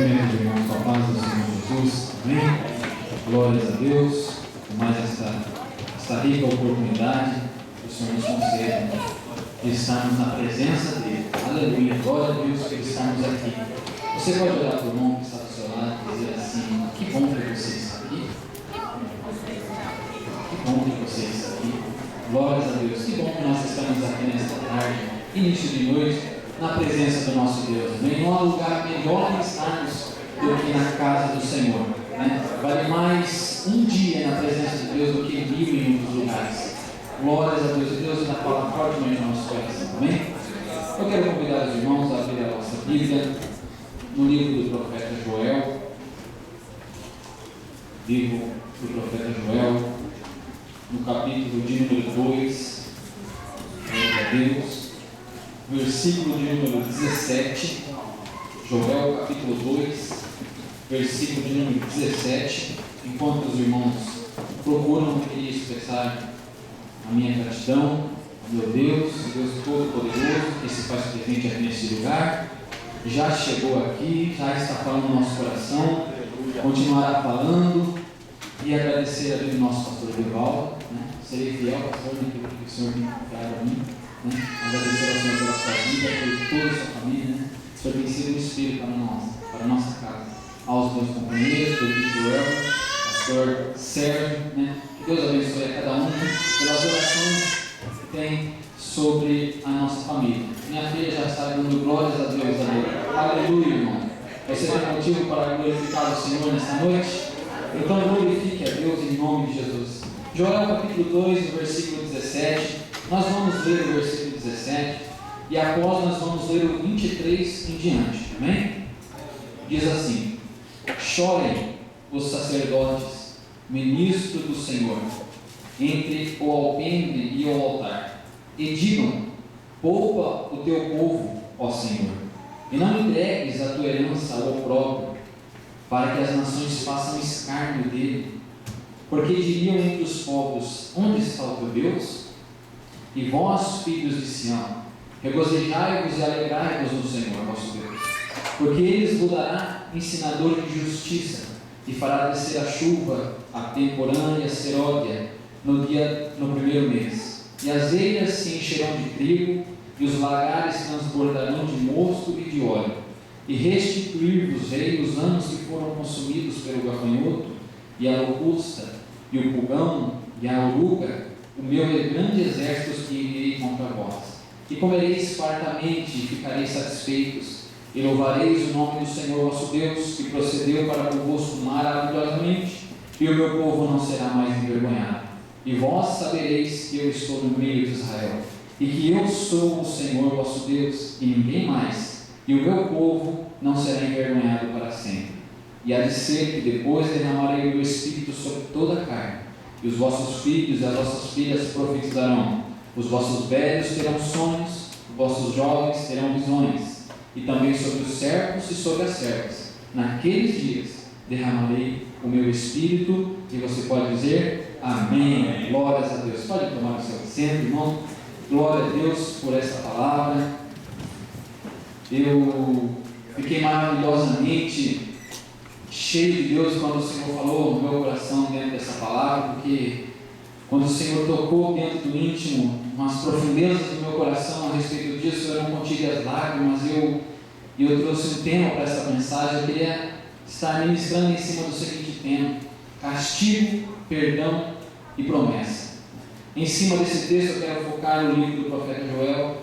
Cumprimento, irmãos, com a paz do Senhor Jesus. Amém? Glórias a Deus por mais esta rica oportunidade que o Senhor nos concede de estarmos na presença dEle. Aleluia. Glória a Deus por estarmos aqui. Você pode olhar para o irmão que está do seu lado e dizer assim: que bom que você está aqui. Que bom que você está aqui. Glórias a Deus. Que bom que nós estamos aqui nesta tarde, início de noite, na presença do nosso Deus. Não há lugar melhor que estarmos do que na casa do Senhor. Vale mais um dia na presença de Deus do que 1000 em outros lugares. Glórias a Deus. E Deus ainda fala fortemente no nosso coração. Amém? Eu quero convidar os irmãos a abrir a nossa Bíblia no livro do profeta Joel. Livro do profeta Joel, no capítulo de número 2. Glória a Deus. Versículo de número 17, Joel capítulo 2, versículo de número 17. Enquanto os irmãos procuram, eu queria expressar a minha gratidão ao meu Deus, Deus Todo-Poderoso, que se faz presente aqui nesse lugar, já chegou aqui, já está falando no nosso coração, continuará falando, e agradecer a Deus do nosso pastor Evaldo, serei fiel, pastor, naquilo que o Senhor tem confiado a mim. Agradecer ao Senhor pela sua vida, por toda a sua família. O Senhor tem sido um espírito para a nossa casa. Aos meus companheiros, do Joel, pastor Sérgio, que Deus abençoe a cada um pelas orações que tem sobre a nossa família. Minha filha já está dando glórias a Deus. Aleluia, irmão. Você tem motivo para glorificar o Senhor nesta noite? Então glorifique a Deus em nome de Jesus. Joel capítulo 2, versículo 17. Nós vamos ler o versículo 17 e após nós vamos ler o 23 em diante, amém? Diz assim: chorem os sacerdotes, ministro do Senhor, entre o alpendre e o altar, e digam: poupa o teu povo, ó Senhor, e não entregues a tua herança ao opróbrio, para que as nações façam escárnio dele. Porque diriam entre os povos: onde está o teu Deus? E vós, filhos de Sião, regozijai-vos e alegrai-vos no Senhor, vosso Deus, porque Ele vos dará ensinador de justiça, e fará descer a chuva, a temporã e a seródia, no primeiro mês. E as eiras se encherão de trigo, e os lagares transbordarão de mosto e de óleo, e restituir-vos-ei os anos que foram consumidos pelo gafanhoto, e a locusta, e o pulgão, e a oruga, o meu grande exército que irei contra vós. E comereis fartamente, e ficareis satisfeitos, e louvareis o nome do Senhor vosso Deus, que procedeu para convosco maravilhosamente, e o meu povo não será mais envergonhado. E vós sabereis que eu estou no meio de Israel, e que eu sou o Senhor vosso Deus, e ninguém mais, e o meu povo não será envergonhado para sempre. E há de ser que depois derramarei o meu espírito sobre toda a carne, e os vossos filhos e as vossas filhas profetizarão, os vossos velhos terão sonhos, os vossos jovens terão visões, e também sobre os servos e sobre as servas. Naqueles dias derramarei o meu espírito, e você pode dizer amém. Glórias a Deus. Pode tomar o seu assento, irmão. Glória a Deus por essa palavra. Eu fiquei maravilhosamente cheio de Deus quando o Senhor falou no meu coração dentro dessa palavra, porque quando o Senhor tocou dentro do íntimo, nas profundezas do meu coração a respeito disso, eu não contive as lágrimas, e eu trouxe um tema para essa mensagem. Eu queria estar ministrando em cima do seguinte tema: castigo, perdão e promessa. Em cima desse texto eu quero focar no livro do profeta Joel,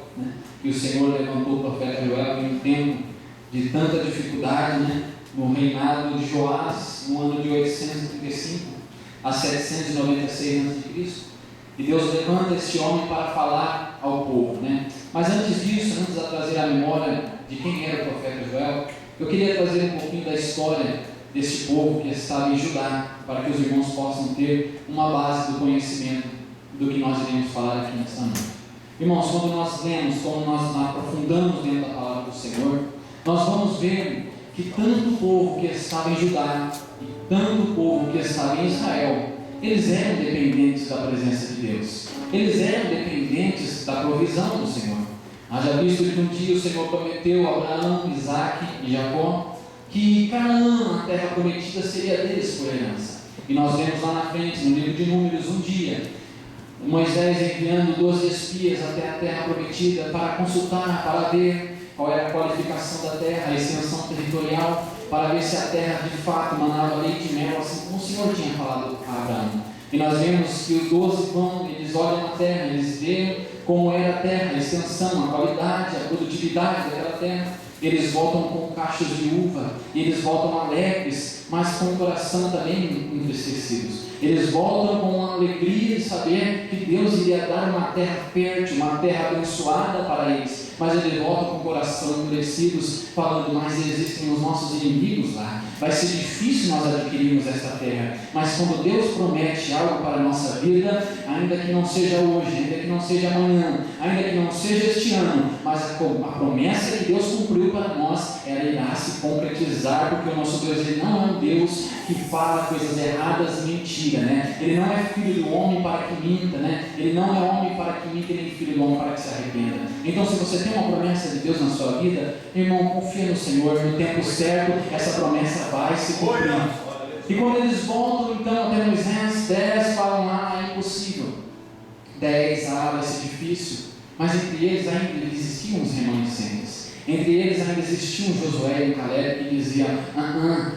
que o Senhor levantou o profeta Joel em um tempo de tanta dificuldade, no reinado de Joás, no ano de 835 a 796 a.C. E Deus levanta este homem para falar ao povo, Mas antes disso, antes de trazer a memória de quem era o profeta Joel, eu queria trazer um pouquinho da história deste povo que estava em Judá, para que os irmãos possam ter uma base do conhecimento do que nós iremos falar aqui nesta noite. Irmãos, quando nós lemos, quando nós aprofundamos dentro da palavra do Senhor, nós vamos ver que tanto o povo que estava em Judá e tanto o povo que estava em Israel, eles eram dependentes da presença de Deus, eles eram dependentes da provisão do Senhor. Haja visto que um dia o Senhor prometeu a Abraão, Isaque e Jacó que Canaã, a terra prometida, seria deles por herança. E nós vemos lá na frente, no livro de Números, um dia, Moisés enviando 12 espias até a terra prometida para consultar, para ver qual era a qualificação da terra, a extensão territorial, para ver se a terra de fato manava leite e mel, assim como o Senhor tinha falado a Abraão. E nós vemos que os 12 vão, eles olham a terra, eles veem como era a terra, a extensão, a qualidade, a produtividade daquela terra. Eles voltam com cachos de uva, e eles voltam alegres, mas com o coração também entristecidos. Eles voltam com a alegria de saber que Deus iria dar uma terra fértil, uma terra abençoada para eles. Mas eles voltam com o coração endurecidos, falando: mas existem os nossos inimigos lá. Vai ser difícil nós adquirirmos esta terra. Mas quando Deus promete algo para a nossa vida, ainda que não seja hoje, ainda que não seja amanhã, ainda que não seja este ano, mas a promessa que Deus cumpriu para nós, ela irá se concretizar, porque o nosso Deus, ele não é um Deus que fala coisas erradas e mentira, né? Ele não é filho do homem para que minta, né? Ele não é homem para que minta, nem filho do homem para que se arrependa. Então, se você tem uma promessa de Deus na sua vida, irmão, confia no Senhor, no tempo certo, essa promessa vai se cumprir. E quando eles voltam então até Moisés, 10 falam: ah, é impossível. 10, vai ser difícil. Mas entre eles ainda existiam os remanescentes. Entre eles ainda existiam Josué e Caleb que diziam: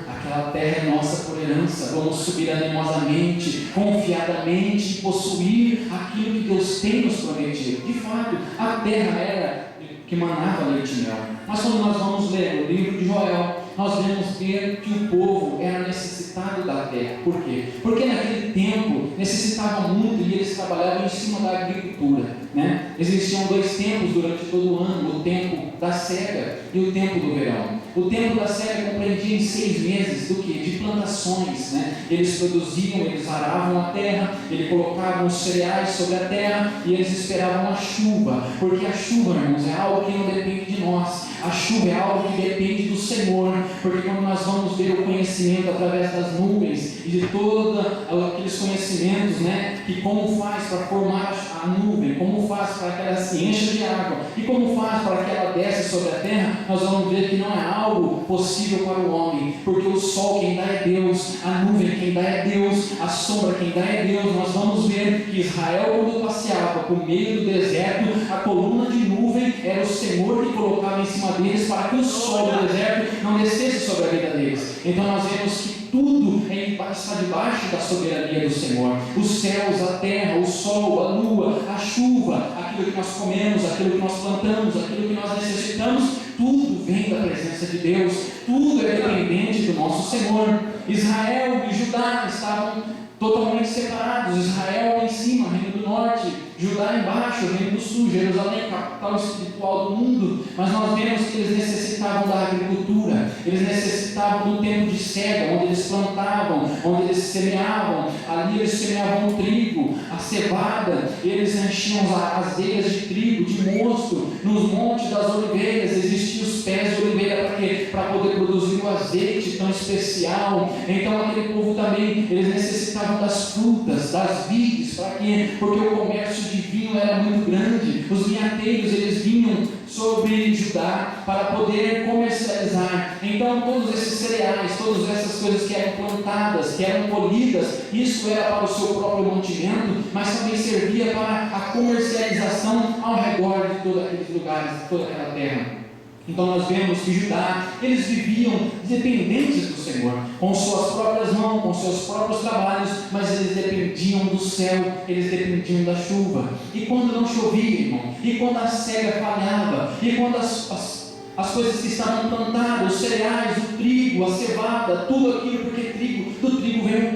aquela terra é nossa por herança, vamos subir animosamente, confiadamente e possuir aquilo que Deus tem nos prometido. De fato, a terra era que manava leite e mel. Mas quando nós vamos ler o livro de Joel, nós vemos ver que o povo era necessitado da terra. Por quê? Porque naquele tempo necessitava muito e eles trabalhavam em cima da agricultura, né? Existiam 2 tempos durante todo o ano: o tempo da cega e o tempo do verão. O tempo da cega compreendia em 6 meses do que? De plantações, né? Eles produziam, eles aravam a terra, eles colocavam os cereais sobre a terra e eles esperavam a chuva, porque a chuva, irmãos, é algo que não depende de nós. A chuva é algo que depende do Senhor, porque quando nós vamos ver o conhecimento através das nuvens e de todos aqueles conhecimentos, né, que como faz para formar a nuvem, como faz para que ela se encha de água e como faz para que ela desce sobre a terra, nós vamos ver que não é algo possível para o homem, porque o sol quem dá é Deus, a nuvem quem dá é Deus, a sombra quem dá é Deus. Nós vamos ver que Israel, quando passeava por meio do deserto, a coluna de nuvem era o Senhor que colocava em cima deles para que o sol do deserto não descesse sobre a vida deles. Então nós vemos que tudo está debaixo da soberania do Senhor. Os céus, a terra, o sol, a lua, a chuva, aquilo que nós comemos, aquilo que nós plantamos, aquilo que nós necessitamos, tudo vem da presença de Deus, tudo é dependente do nosso Senhor. Israel e Judá estavam totalmente separados. Israel em cima, reino do norte, Judá embaixo, reino do sul, Jerusalém, capital espiritual do mundo. Mas nós vemos que eles necessitavam da agricultura, eles necessitavam do tempo de cega, onde eles plantavam, onde eles semeavam. Ali eles semeavam o trigo, a cevada, eles enchiam as eiras de trigo, de mosto. Nos montes das oliveiras existiam os pés de oliveira para quê? Para poder produzir o azeite tão especial. Então aquele povo também, eles necessitavam das frutas, das vides, para quê? Porque o comércio de vinho era muito grande. Os vinhateiros, eles vinham sobre Judá para poder comercializar. Então todos esses cereais, todas essas coisas que eram plantadas, que eram colhidas, isso era para o seu próprio mantimento, mas também servia para a comercialização ao redor de todos aqueles lugares, de toda aquela terra. Então nós vemos que Judá, eles viviam dependentes do Senhor, com suas próprias mãos, com seus próprios trabalhos, mas eles dependiam do céu, eles dependiam da chuva. E quando não chovia, irmão, e quando a cega falhava, e quando as coisas que estavam plantadas, os cereais, o trigo, a cevada, tudo aquilo, porque do trigo vem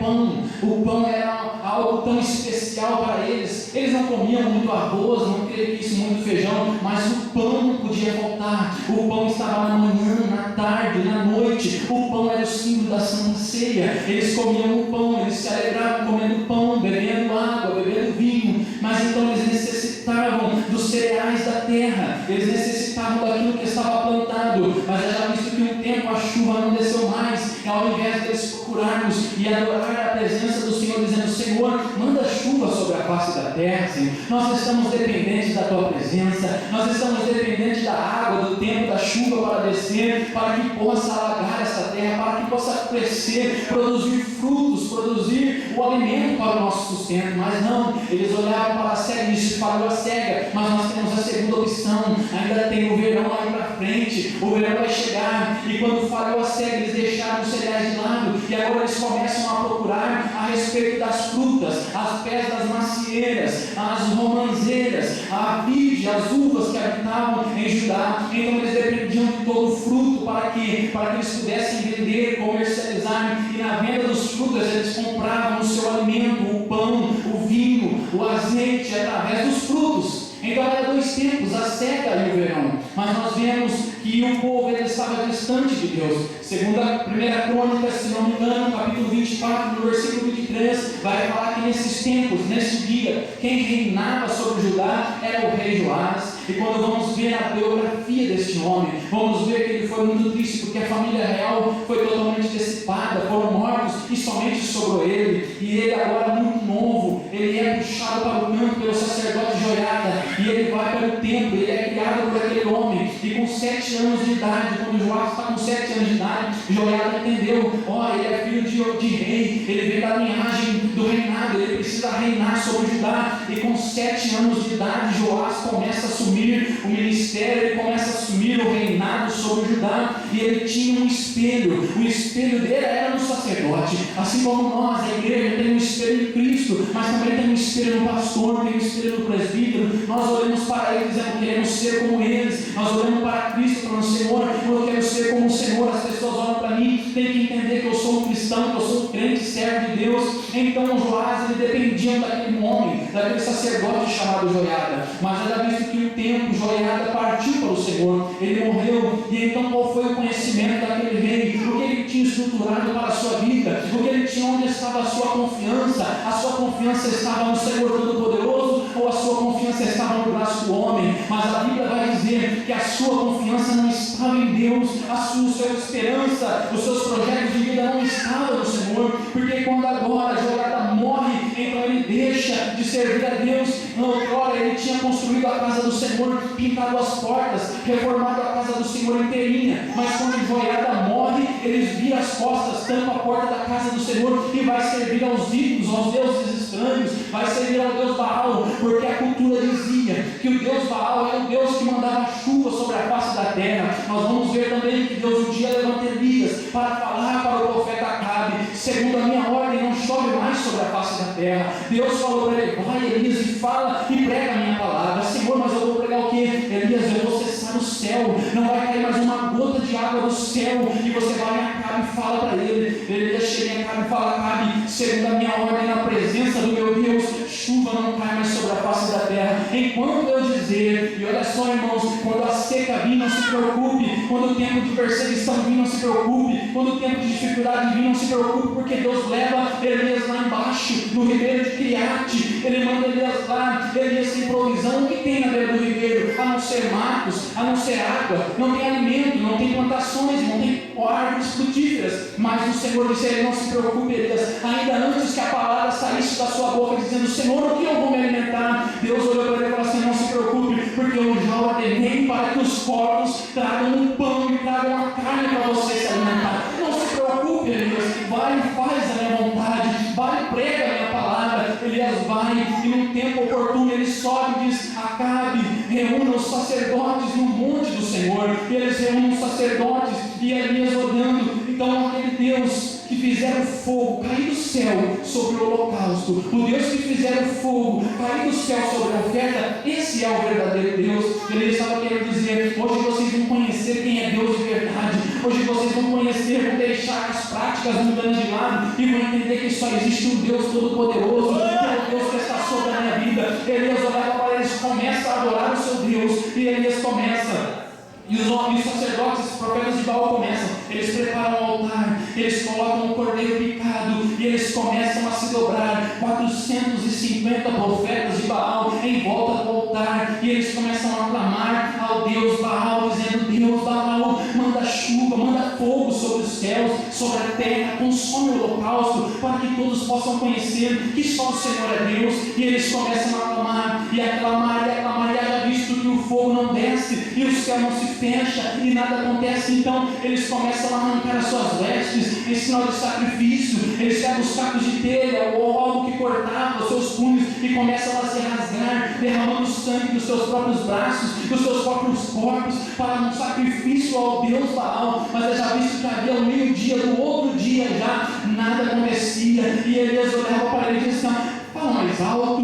o pão era algo tão especial para eles. Eles não comiam muito arroz, não queriam muito feijão, mas o pão não podia faltar. O pão estava na manhã, na tarde, na noite. O pão era o símbolo da Santa Ceia. Eles comiam o pão, eles se alegravam comendo pão, bebendo água, bebendo vinho. Mas então eles necessitavam dos cereais da terra, eles necessitavam daquilo que estava plantado. Mas é já visto que um tempo a chuva não desceu mais, e ao invés deles procurarmos e adorar a presença do Senhor, dizendo: Senhor, manda chuva sobre a face da terra, Senhor. Nós estamos dependentes da Tua presença, nós estamos dependentes da água, do tempo da chuva. chuva para descer, para que possa alagar essa terra, para que possa crescer, produzir frutos, produzir o alimento para o nosso sustento. Mas não, eles olhavam para a cega e disse: falhou a cega, mas nós temos a segunda opção, ainda tem o verão aí para frente, o verão vai chegar. E quando falhou a cega, eles deixaram os cereais de lado, e agora eles começam a procurar a respeito das frutas, as pés das macieiras, as romanzeiras, a vide, as uvas que habitavam em Judá. Então eles dependiam de todo o fruto para que eles pudessem vender, comercializar, e na venda dos frutos eles compravam o seu alimento, o pão, o vinho, o azeite, através dos frutos. Então era dois tempos, a seca e o verão. Mas nós vemos que o povo ele estava distante de Deus. Segundo a primeira crônica, se não me engano, capítulo 24, no versículo 23, vai falar que nesses tempos, nesse dia, quem reinava sobre Judá era o rei Joás. E quando vamos ver a biografia deste homem, vamos ver que ele foi muito triste, porque a família real foi totalmente dissipada, foram mortos e somente sobrou ele. E ele agora muito novo, ele é puxado para o canto pelo sacerdote Joiada, e ele vai para o templo, ele é criado por aquele homem, e com 7 anos de idade, quando Joás está com 7 anos de idade, Joiada entendeu: ele é filho de rei, ele vem da linhagem do reinado, ele precisa reinar sobre Judá. E com 7 anos de idade, Joás começa a assumir o ministério, ele começa a assumir o reinado sobre Judá. E ele tinha um espelho, o espelho dele era no sacerdote, assim como nós, a igreja, tem um espelho em Cristo, mas também tem um espelho no pastor, tem um espelho no presbítero. Nós olhamos para eles dizendo: queremos ser como eles. Nós olhamos para Cristo, para o Senhor, eu quero ser como o Senhor. As pessoas olham para mim, tem que entender que eu sou um cristão, que eu sou um crente, servo de Deus. Então Joás, ele dependia daquele homem, daquele sacerdote chamado Joiada. Mas era visto que o tempo, Joiada partiu para o Senhor, ele morreu. E então qual foi o conhecimento daquele rei? O que ele tinha estruturado para a sua vida? O que ele tinha? Onde estava a sua confiança? A sua confiança estava no Senhor Todo-Poderoso, ou a sua confiança estava no braço do homem? Mas a Bíblia vai dizer que a sua confiança não estava em Deus, a sua esperança, os seus projetos de vida não estavam no Senhor. Porque quando agora Joiada morre, então ele deixa de servir a Deus. Outrora ele tinha construído a casa do Senhor, pintado as portas, reformado a casa do Senhor inteirinha. Mas quando Joiada morre, eles viram as costas, tampam a porta da casa do Senhor e vai servir aos ídolos, aos deuses estranhos, vai servir ao Deus Baal, porque a cultura dizia que o Deus Baal era o Deus que mandava chuva sobre a face da terra. Nós vamos ver também que Deus um dia levanta Elias para falar para o profeta Acabe: segundo a minha ordem, não chove mais sobre a face da terra. Deus falou para ele: vai, Elias, e fala e prega a minha palavra. Senhor, mas eu vou pregar o quê? Elias, eu vou cessar o céu, não vai cair mais uma gota de água do céu. E você vai em Acabe e fala para ele. Elias chega em Acabe e fala: Acabe, segundo a minha ordem, na presença do meu Deus, chuva não cai mais sobre a face da terra, enquanto eu dizer. E olha só, irmãos, quando a seca vir, não se preocupe. Quando o tempo de perseguição vir, não se preocupe. Quando o tempo de dificuldade vir, não se preocupe, porque Deus leva Elias lá embaixo, no ribeiro de Criate. Ele manda Elias lá. Elias sem provisão. O que tem na beira do ribeiro? A não ser matos, a não ser água. Não tem alimento, não tem plantações, não tem árvores frutíferas. Mas o Senhor disse a ele: não se preocupe, Elias. Ainda antes que a palavra saísse da sua boca dizendo: Senhor, o que eu vou me alimentar? Deus olhou para ele e falou assim: não se preocupe, porque eu já ordenei para que os porcos tragam um pão e tragam uma carne para você se alimentar. Não se preocupe, Elias. Vai e faz a minha vontade. Vai e prega a minha palavra. Elias vai, e no tempo oportuno ele sobe e diz: Acabe, reúna os sacerdotes no monte do Senhor. E eles reúnem os sacerdotes, e Elias orando. Então aquele Deus que fizeram fogo cair do céu sobre o holocausto, o Deus que fizeram fogo cair do céu sobre a oferta, esse é o verdadeiro Deus. Ele estava querendo dizer: hoje vocês vão conhecer quem é Deus de verdade. Hoje vocês vão conhecer, vão deixar as práticas mundanas de lado e vão entender que só existe um Deus Todo-Poderoso, que é o Deus que está sobre a minha vida. Elias olhava para eles, começa a adorar o seu Deus, e Elias começa. E os sacerdotes, os profetas de Baal começam, eles preparam o altar, eles colocam o cordeiro picado, e eles começam a se dobrar. 450 profetas de Baal em volta do altar, e eles começam a clamar ao Deus Baal, dizendo: Deus Baal, manda chuva, manda fogo sobre os céus, sobre a terra, consome o holocausto, para que todos possam conhecer que só o Senhor é Deus. E eles começam a clamar, e a clamar, e a clamar, e haja visto que o fogo não desce desce e o céu não se fecha e nada acontece. Então eles começam a arrancar as suas vestes em sinal de sacrifício. Eles pegam os cacos de telha ou algo que cortava os seus punhos e começam a se rasgar, derramando sangue dos seus próprios braços, dos seus próprios corpos, para um sacrifício ao Deus Baal. Mas é já visto que havia o meio-dia do outro dia, já nada acontecia. E Elias olhava para ele e disse assim: fala mais alto,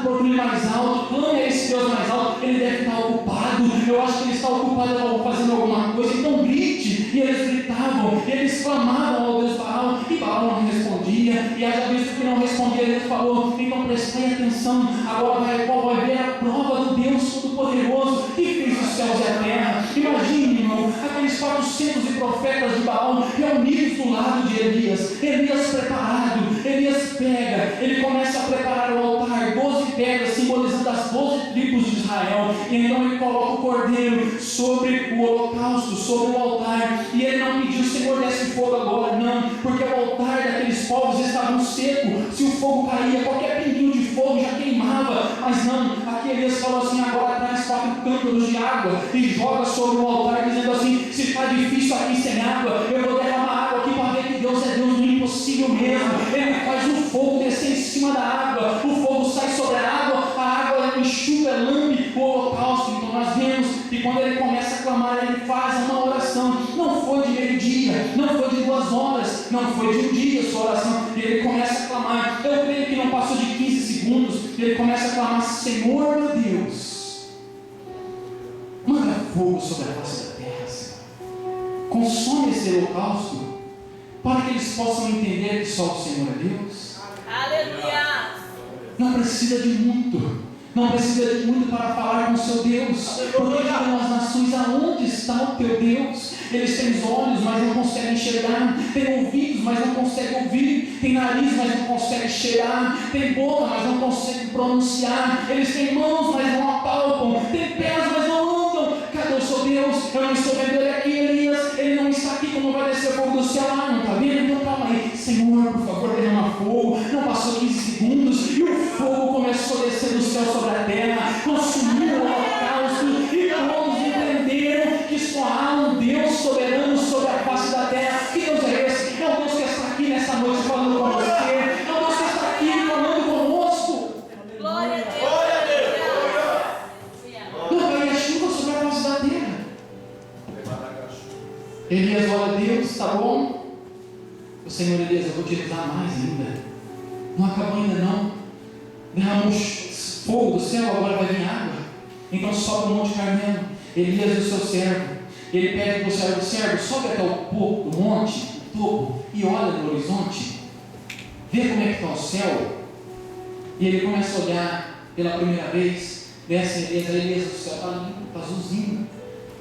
procure mais alto, clame a esse Deus mais alto. Ele deve estar ocupado, eu acho que ele está ocupado fazendo alguma coisa, então grite. E eles gritavam, e eles clamavam ao Deus Baal, e Baal não respondia. E já visto que não respondia, ele falou: então prestem atenção, agora vai ver a prova do Deus Todo-Poderoso que fez os céus e a terra. Imagine, irmão, aqueles 400 profetas de Baal reunidos do lado de Elias. Elias preparado, Elias pega, ele começa a preparar o altar, 12 pedras simbolizando as 12 tribos de Israel. E então ele coloca o cordeiro sobre o holocausto, sobre o altar. E ele não pediu: Senhor, desce fogo agora, não, porque o altar daqueles povos estava seco. Se o fogo caía, qualquer pinguinho de fogo já queimava. Mas não, aqui Elias falou assim: agora traz 4 cântaros de água e joga sobre o altar, dizendo assim: se está difícil aqui sem água, eu vou derramar água aqui para ver que Deus é Deus do impossível mesmo. Ele faz o fogo descer em cima da água, o fogo sai sobre a água enxuga, lambe o holocausto. Então nós vemos que quando ele começa a clamar, ele faz uma oração. Não foi de meio-dia, não foi de 2 horas, não foi de um dia a sua oração. E ele começa a clamar, eu creio que não passou de 15 segundos, ele começa a clamar: Senhor meu Deus, manda fogo sobre a face da terra, Senhor. Consome esse holocausto, para que eles possam entender que só o Senhor é Deus. Aleluia! Não precisa de muito, não precisa de muito para falar com o seu Deus. Porque dizem as nações: aonde está o teu Deus? Eles têm olhos, mas não conseguem enxergar, têm ouvidos, mas não conseguem ouvir, têm nariz, mas não conseguem cheirar, têm boca, mas não conseguem pronunciar, eles têm mãos, mas não apalpam, têm pés, mas não andam. Cadê o seu Deus? Eu não estou vendo ele aqui, Elias. Ele não está aqui, como vai descer fogo do céu? Não está vendo? Então calma aí. Senhor, por favor, derrama fogo. Não passou 15 segundos e o fogo começou a descer do céu sobre a terra, consumiu o holocausto, e todos entenderam que só há um Deus soberano sobre a face da terra. Que Deus é esse? É o Deus que está aqui nessa noite falando com você, é o Deus que está aqui falando conosco. Glória a Deus! Glória a Deus! Não vai a chuva sobre a face da terra. Elias olha: Deus, está bom? O Senhor: Elias, eu vou te usar mais ainda. Não acabou ainda não. Derramou fogo do céu, agora vai vir água. Então sobe o Monte Carmelo. Elias e o seu servo, ele pede para o servo: sobe até o topo do monte, o topo, e olha no horizonte, vê como é que está o céu. E ele começa a olhar pela primeira vez, desce Elias, o céu está limpo, está azulzinho.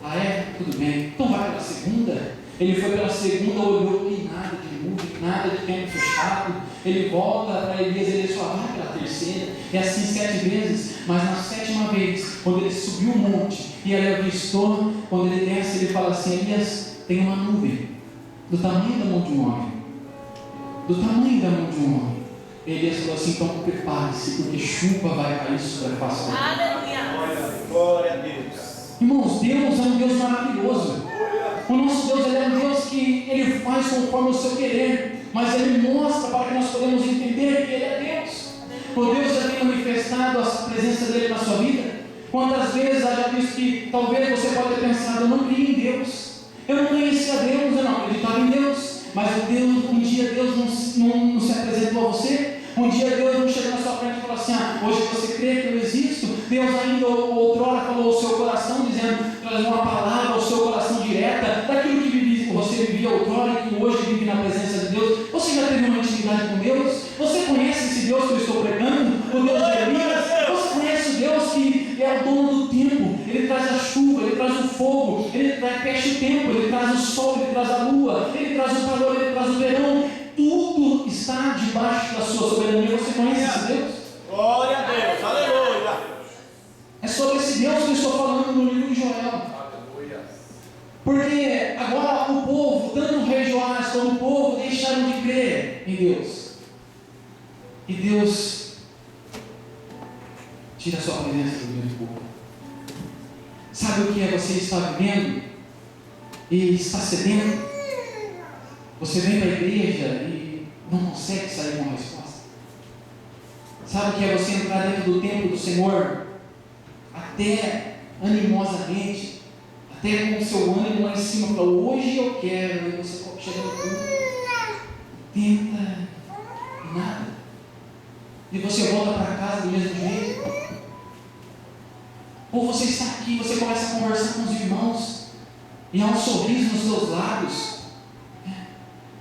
Ah é? Tudo bem. Então vai pela segunda. Ele foi pela segunda, olhou e nada de nuvem, nada de tempo fechado. Ele volta para Elias, ele só vai pela terceira. É assim 7 vezes. Mas na 7ª vez, quando ele subiu o monte e ele avistou, quando ele desce, ele fala assim: Elias, tem uma nuvem do tamanho da mão de um homem. Do tamanho da mão de um homem. Elias falou assim: então prepare-se, porque chuva vai cair sobre a face da terra. Aleluia! Glória a Deus. Irmãos, Deus é um Deus maravilhoso. O nosso Deus, ele é um Deus que ele faz conforme o seu querer, mas ele mostra para que nós podemos entender que ele é Deus. O Deus já tem manifestado a presença dele na sua vida. Quantas vezes já visto que talvez você pode ter pensado: eu não cria em Deus, eu não conhecia Deus, eu não acreditava em Deus. Mas um dia Deus não se apresentou a você. Um dia Deus não chegou na sua frente e falou assim: hoje você crê que eu existo? Deus ainda outrora falou ao seu coração, dizendo, trazendo uma palavra ao seu coração direta, daquilo que você vivia outrora e que hoje vive na presença de Deus. Você já teve uma intimidade com Deus? Você conhece esse Deus que eu estou pregando? O Deus de Elias? Você conhece o Deus que é o dono do tempo? Ele traz a chuva, ele traz o fogo, ele fecha o tempo, ele traz o sol, ele traz a lua, ele traz o calor, ele traz o verão. Tudo está debaixo da sua soberania. Você conhece esse Deus? Glória a Deus. Aleluia. É sobre esse Deus que eu estou falando no livro de Joel. Porque agora o povo, tanto o rei Joás como o povo, deixaram de crer em Deus. E Deus tira a sua presença do meio do povo. Sabe o que é você estar vivendo e está sedento? Você vem para a igreja e não consegue sair com a resposta. Sabe o que é você entrar dentro do templo do Senhor, até animosamente, até com o seu ânimo lá em cima, para hoje eu quero, e você chega no culto, tenta, nada, e você volta para casa do mesmo jeito. Ou você está aqui, você começa a conversar com os irmãos, e há um sorriso nos seus lábios,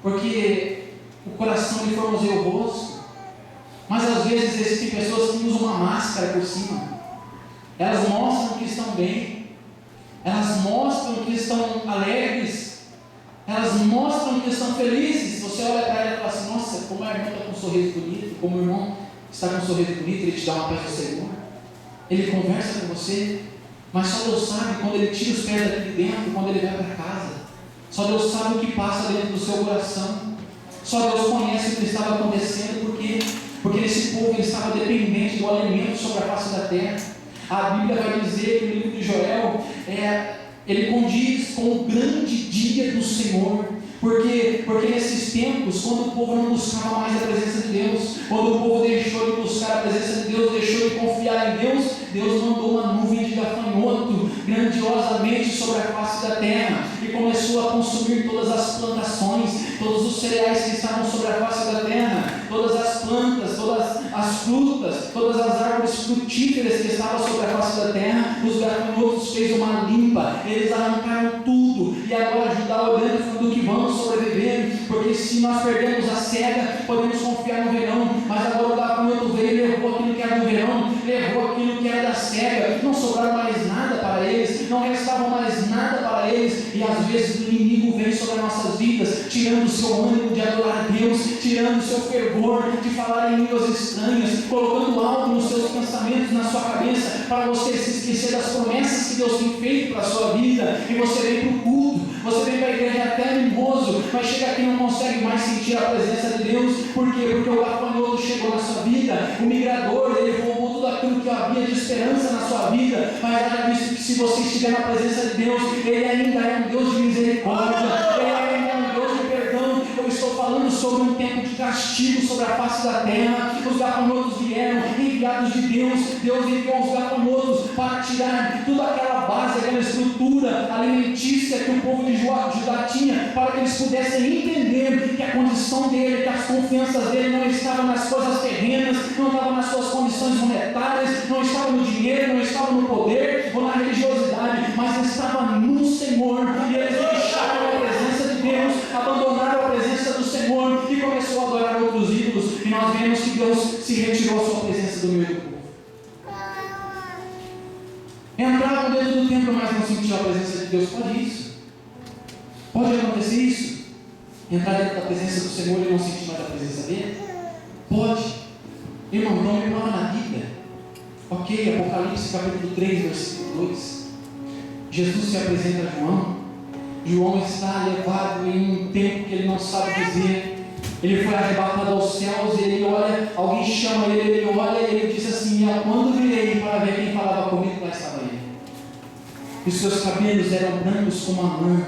porque o coração lhe formoseia o rosto. Mas às vezes existem pessoas que usam uma máscara por cima. Elas mostram que estão bem, elas mostram que estão alegres, elas mostram que estão felizes. Você olha para ela e fala assim: nossa, como a irmã está com um sorriso bonito, como o irmão está com um sorriso bonito, ele te dá uma paz do Senhor, ele conversa com você, mas só Deus sabe quando ele tira os pés daqui de dentro, quando ele vai para casa. Só Deus sabe o que passa dentro do seu coração. Só Deus conhece o que estava acontecendo, porque esse povo estava dependente do alimento sobre a face da terra. A Bíblia vai dizer que no livro de Joel, ele condiz com o grande dia do Senhor. Porque nesses tempos, quando o povo não buscava mais a presença de Deus, quando o povo deixou de buscar a presença de Deus, deixou de confiar em Deus, Deus mandou uma nuvem de gafanhoto grandiosamente sobre a face da terra e começou a consumir todas as plantações, todos os cereais que estavam sobre a face da terra, todas as plantas, todas as frutas, todas as árvores frutíferas que estavam sobre a face da terra. Os gafanhotos fez uma limpa, eles arrancaram tudo, e agora Judá olhando e falando que vamos sobreviver, porque se nós perdemos a cega, podemos confiar no verão. Mas agora o gafanhoto veio e levou aquilo que era do verão, levou aquilo que era da cega, não sobrava mais nada para eles, não restava mais nada para eles. E às vezes o inimigo vem sobre as nossas vidas, tirando o seu ânimo de adorar a Deus, tirando o seu fervor de falar em línguas estranhas, colocando algo nos seus pensamentos, na sua cabeça, para você se esquecer das promessas que Deus tem feito para a sua vida. E você vem para o culto, você vem para a igreja até animoso, mas chega aqui e não consegue mais sentir a presença de Deus. Por quê? Porque o gafanhoto chegou na sua vida, o migrador, ele roubou tudo aquilo que havia de esperança na sua vida. Mas haja visto que se você estiver na presença de Deus, Ele ainda é um Deus de misericórdia, Ele ainda é um Deus de perdão. Eu estou falando sobre um tempo de castigo sobre a face da terra. Os gafanhotos vieram, enviados de Deus. Deus enviou os gafanhotos para tirar toda aquela base, aquela estrutura alimentícia que o povo de Judá tinha, para que eles pudessem entender que a condição dele, que as confianças dele não estavam nas coisas terrenas, não estavam nas suas condições monetárias, não estavam no dinheiro, não estavam no poder ou na religiosidade, mas estavam no Senhor. E eles deixaram a presença de Deus, abandonaram a presença do Senhor e começou a adorar outros ídolos. E nós vemos que Deus se retirou a sua presença do meio do povo. Entraram dentro do templo, mas não sentiram a presença de Deus. Pode isso? Pode acontecer isso? Entrar dentro da presença do Senhor e não sentir mais a presença dele? Pode. Irmão, não me mora na Bíblia. Ok, Apocalipse capítulo 3, versículo 2. Jesus se apresenta a João. João está levado em um tempo que ele não sabe dizer. Ele foi arrebatado aos céus e ele olha, alguém chama ele, ele olha e ele diz assim: quando virei para ver quem falava comigo, lá estava ele. E os seus cabelos eram brancos como a lã,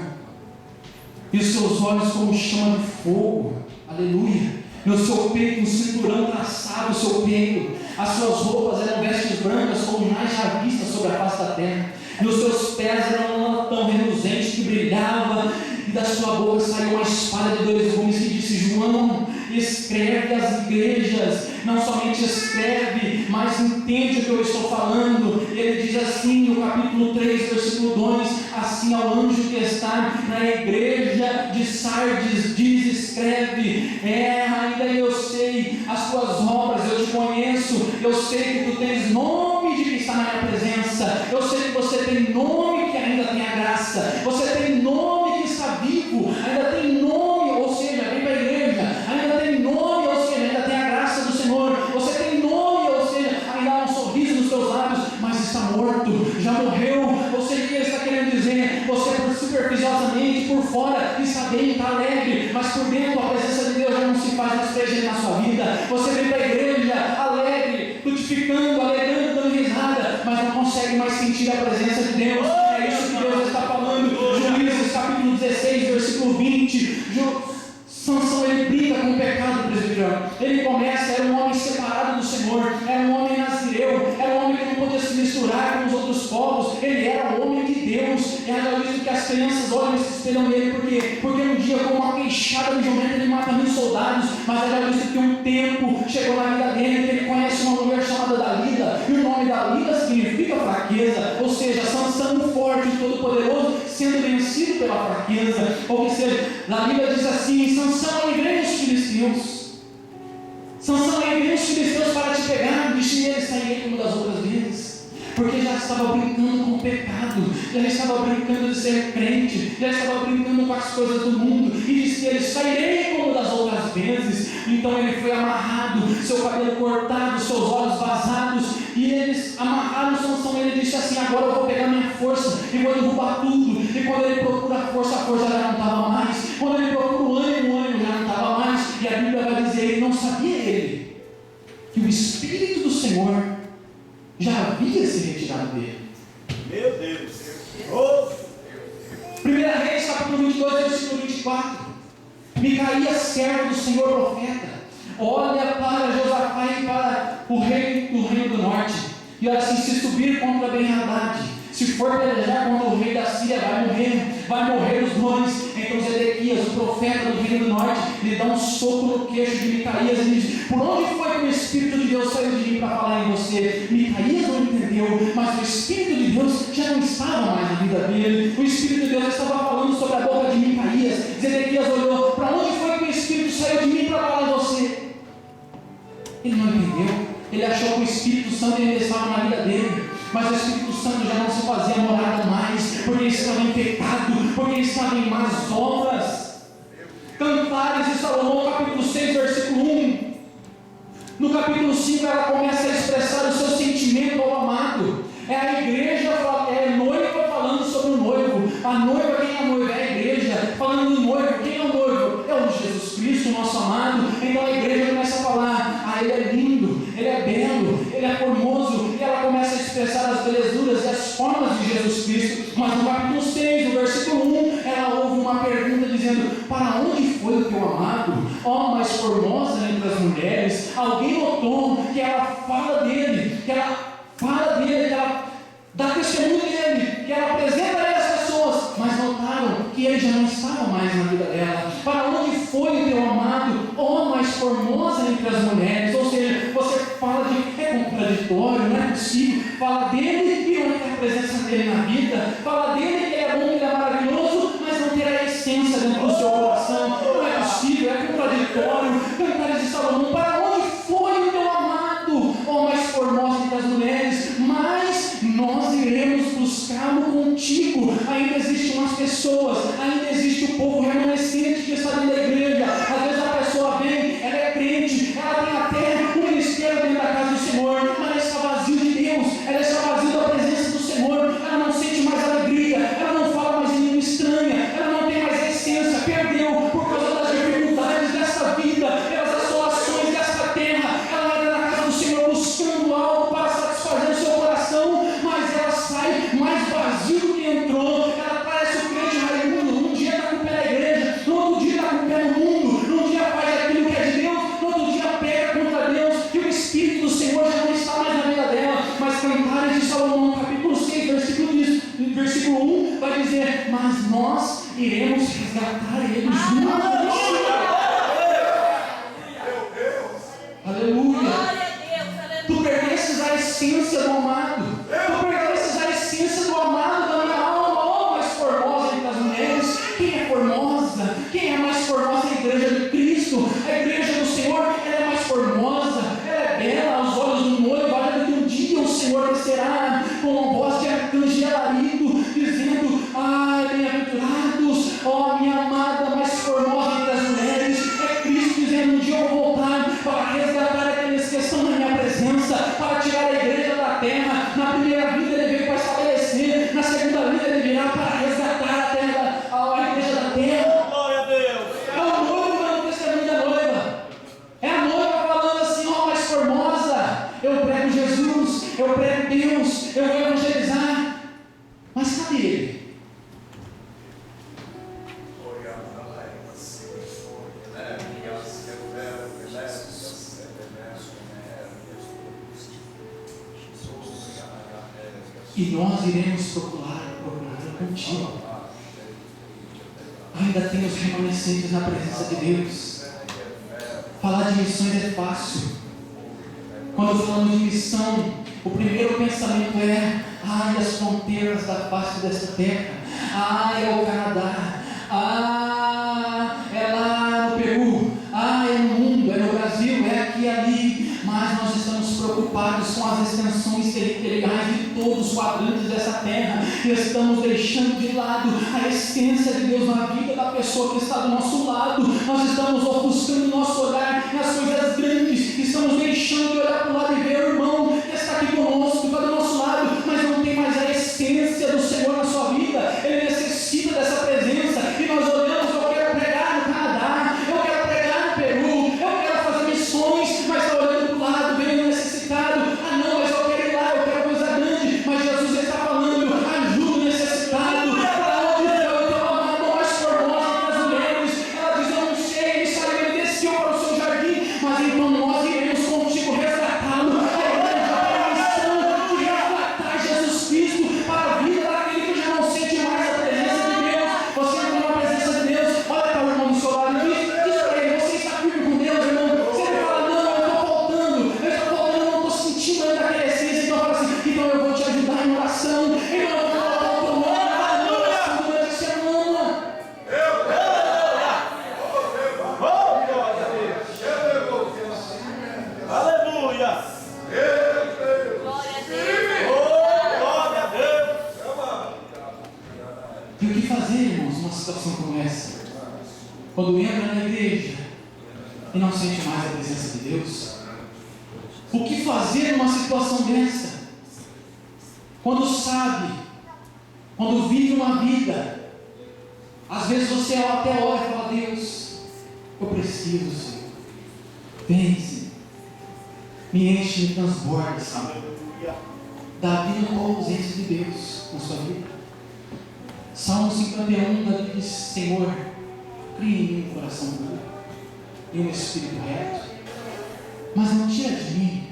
e os seus olhos como chama de fogo. Aleluia. No seu peito, um cinturão traçado, o seu peito. As suas roupas eram vestes brancas como mais já vistas sobre a face da terra. E os seus pés eram uma lã tão reluzente que brilhava, e da sua boca saiu uma espada de 2 gumes que disse: João, escreve às igrejas. Não somente escreve, mas entende o que eu estou falando. Ele diz assim no capítulo 3, versículo 2: assim ao anjo que está na igreja de Sardes diz: escreve. Ainda eu sei as tuas obras, eu te conheço, eu sei que tu tens nome de que está na minha presença, eu sei que você tem nome que ainda tem a graça, você tem nome que está vivo, ainda tem nome, ou seja, vem para a igreja, ainda tem nome, ou seja, ainda tem a graça do Senhor, você tem nome, ou seja, ainda há um sorriso nos seus lábios, mas está morto, já morreu. Ou seja, o que ele está querendo dizer? Você superficiosamente, por fora, está bem, está alegre, mas por dentro a presença de Deus já não se faz mais presente na sua vida. Você vem para a igreja alegre, frutificando, alegrando, dando risada, mas não consegue mais sentir a presença de Deus. e haja visto que as crianças olham e se espelham nele, porque um dia, com uma queixada de jumento, ele mata 1000 soldados, mas haja visto que um tempo chegou na vida dele, que ele conhece uma mulher chamada Dalila, e o nome Dalila significa fraqueza, ou seja, Sansão, o forte e todo-poderoso, sendo vencido pela fraqueza. Ou seja, Dalila diz assim: Sansão, livrei os filisteus. Sansão, livrei os filisteus para te pegar, disse ele, sairei como das outras vezes. Porque já estava brincando com o pecado, já estava brincando de ser crente, já estava brincando com as coisas do mundo, e disse ele: sairei como das outras vezes. Então ele foi amarrado, seu cabelo cortado, seus olhos vazados, e eles amarraram Sansão. Ele disse assim: agora eu vou pegar minha força e vou derrubar tudo. E quando ele procura a força já não estava mais. Quando ele procura o ânimo já não estava mais. E a Bíblia vai dizer: ele não sabia ele que o Espírito do Senhor já havia se retirado dele. Meu Deus. Oh. 1 Reis, capítulo 22, versículo 24. Micaías, servo do Senhor, profeta, olha para Josafá e para o rei do reino do norte, e olha assim: se subir contra Ben-Hadad, se for pelejar contra o rei da Síria, vai morrer os dois. Então Zedequias, o profeta do reino do norte, lhe dá um soco no queixo de Micaías e diz: por onde foi que o Espírito de Deus saiu de mim para falar em você? Micaías não entendeu, mas o Espírito de Deus já não estava mais na vida dele. O Espírito de Deus estava falando sobre a boca de Micaías. Zedequias olhou: para onde foi que o Espírito saiu de mim para falar em você? Ele não entendeu. Ele achou que o Espírito Santo ainda estava na vida dele, mas o Espírito Santo já não se fazia morada mais, porque estava em pecado, porque estava em más obras. Cantares de Salomão, capítulo 6, versículo 1. No capítulo 5 ela começa a expressar o seu sentimento ao amado. É a igreja, é a noiva falando sobre o noivo. A noiva, quem é a noiva? É a igreja falando do noivo. Quem é o noivo? É o Jesus Cristo, nosso amado. Então a igreja começa a falar: ah, ele é lindo, ele é belo, ele é formoso. E ela começa a expressar as belezuras e as formas de Jesus Cristo. Mas no capítulo 6, no versículo 1, ela ouve uma pergunta dizendo: para onde foi o teu amado? Ó, mais formosa entre as mulheres. Alguém notou que ela fala dele, que ela dá testemunho dele, que ela apresenta ele às pessoas, mas notaram que ele já não estava mais na vida dela. Para onde foi o teu amado? Ó, mais formosa entre as mulheres. Ou seja, você fala de, é contraditório, não é possível. Fala dele e não ter a presença dele na vida. Fala dele que ele é bom, que ele é maravilhoso, mas não ter a essência dentro do seu coração. Não é possível, é contraditório. Cantares de Salomão: para onde foi o teu amado? Ó, mais formosa entre as mulheres, mas nós iremos buscá-lo contigo. Ainda existem umas pessoas, ainda existe o povo remanescente que está dentro da igreja. Às vezes a pessoa vem, ela é crente, ela tem até um ministério dentro da casa do Senhor, mas ela está vazia de Deus, ela está vazia da presença do Senhor, ela não sente mais alegria, ela não fala mais em língua estranha, ela não tem mais a essência, perdeu por causa das dificuldades dessa vida, pelas assolações dessa terra. Ela era na casa do Senhor buscando algo para satisfazer o seu coração, mas ela sai mais vazia do que entrou. Ela parece o crente Raimundo: um dia está com o pé na igreja, no outro dia está com o pé no mundo, num dia faz aquilo que é de Deus, no outro dia pega contra Deus, e o Espírito do Senhor já não está mais na vida dela. Mas Cantares de Salomão, capítulo 6, versículo 1, vai dizer: mas nós iremos resgatar eles juntos. Aleluia. Glória a Deus, aleluia. Tu pertences à essência do amado. Tu pertences à essência do amado da minha alma. Ó, mais formosa entre as mulheres. Quem é formosa? Quem é mais formosa? A igreja de Cristo. A igreja do Senhor, ela é mais formosa. Ela é bela aos olhos do noivo. Olha que um dia o Senhor descerá com uma voz de arcanjo e alarido, dizendo: ai, bem-aventurados, ó, minha amada, mais formosa entre as mulheres. É Cristo dizendo: um dia eu vou voltar para resgatar aqueles que estão na minha presença, para tirar a igreja da terra. Na primeira vida ele veio para estabelecer, na segunda vida ele virá para resgatar a terra, a igreja da terra. Glória a Deus. É o noivo dando testemunho da noiva. É a noiva falando assim: ó, mais formosa, eu prego Jesus, eu prego Deus, eu vou evangelizar. Mas cadê ele? E nós iremos procurá-lo. contigo. Ainda tem os remanescentes na presença de Deus. Falar de missões é fácil. Quando falamos de missão, o primeiro pensamento é: ai, as fronteiras da face desta terra, ai, é o Canadá, é lá no Peru, é no mundo, é no Brasil, é aqui e ali. Mas nós estamos preocupados com as extensões territoriais de todos os quadrantes dessa terra, e estamos deixando de lado a essência de Deus na vida da pessoa que está do nosso lado. Nós estamos ofuscando nosso olhar nas coisas grandes, estamos deixando de olhar para o lado e ver o irmão que está aqui conosco, que está do nosso lado, mas não tem mais a essência do Senhor na sua vida. Ele necessita dessa presença, e nós olhamos: eu quero pregar no Canadá, eu quero pregar no Peru, eu quero fazer missões, mas está olhando para o lado, vendo necessitado. Não, mas eu quero ir lá, eu quero coisa grande. Mas Jesus está falando: ajuda o necessitado. Para onde foi o teu amado mais formosa que as mulheres? Ela diz: eu não sei, ele saiu, ele desceu para o seu jardim, mas então nós iremos contigo resgatá-lo. A igreja tem a missão de resgatar Jesus Cristo para a vida daquele que já não sente mais a presença de Deus. Você não tem a presença de Deus, olha para o irmão do seu lado e diz para ele: você está firme com Deus, irmão? Se ele fala: não, eu estou faltando, eu não estou sentindo ainda aquela essência, então fala assim: então eu vou te ajudar em oração, então eu vou colocar o teu nome na oração durante a semana. Aleluia! Glória a Deus. Glória a Deus! E o que fazer, irmãos, numa situação como essa? Quando entra na igreja e não sente mais a presença de Deus? O que fazer numa situação dessa? Quando sabe, quando vive uma vida, às vezes você até ora e fala: Deus, eu preciso, Senhor. Vem, Senhor. Me enche, me transborda, Senhor. Davi não tem ausência de Deus na sua vida. Salmo 51, Davi diz: Senhor, cria em mim um coração puro e um espírito reto, mas não tira de mim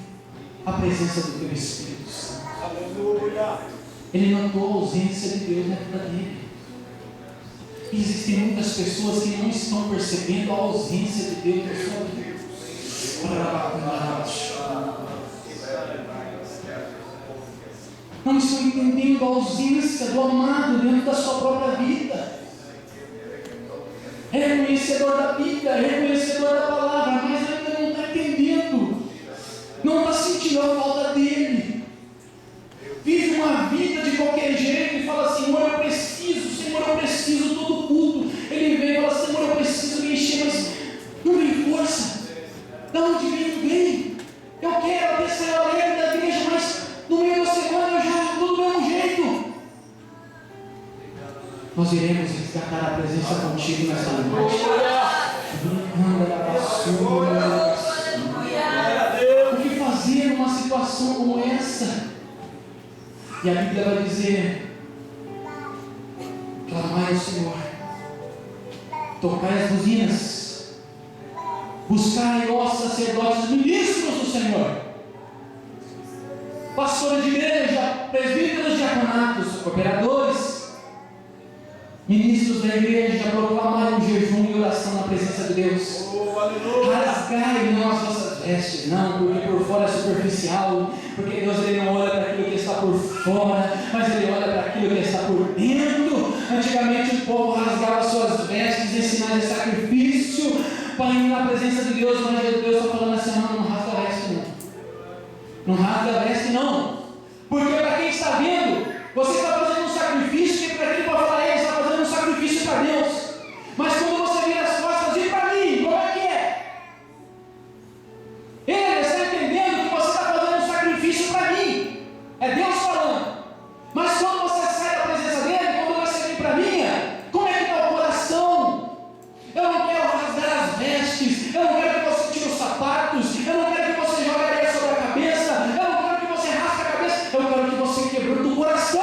a presença do teu Espírito Santo. Aleluia! Ele notou a ausência de Deus na vida dele. E existem muitas pessoas que não estão percebendo a ausência de Deus na sua vida. Não estão entendendo a ausência do amado dentro da sua própria vida. É reconhecedor da Bíblia, é reconhecedor da palavra, mas ainda não está entendendo, não está sentindo a falta dele. Vive uma vida de qualquer jeito e fala: Senhor, eu preciso todo culto. Ele vem e fala: Senhor, eu preciso me encher, mas não vem força. Da onde vem? Eu quero até sair alegre da igreja, mas no meio da semana eu já estou do mesmo jeito. Nós iremos resgatar a presença contigo nessa noite. O que fazer numa situação como essa? E a Bíblia vai dizer: clamai ao Senhor, tocai as buzinas, buscai os sacerdotes, ministros do Senhor, pastores de igreja, presbíteros, diaconatos, cooperadores, ministros da igreja, proclamai um jejum e oração na presença de Deus. Rasgai não as vossas vestes, não, porque por fora é superficial, porque Deus ele não olha para aquilo que está por fora, mas ele olha para aquilo que está por dentro. Antigamente o povo rasgava suas vestes em sinais de sacrifício para ir na presença de Deus, mas Deus está falando assim: não rasga a veste não. Não rasga a veste não, porque para quem está vendo, você está fazendo um sacrifício, que para quem pode falar: ele está fazendo um sacrifício para Deus. Mas quando você vira as costas, e para mim, como é que é? Ele está entendendo que você está fazendo um sacrifício para mim. É Deus falando. Mas quando você sai da presença dele, quando você vem para mim, como é que está o coração? Eu não quero rasgar as vestes, eu não quero que você tire os sapatos, eu não quero que você jogue areia sobre a cabeça, eu não quero que você rasgue a cabeça, eu quero que você quebrante o coração.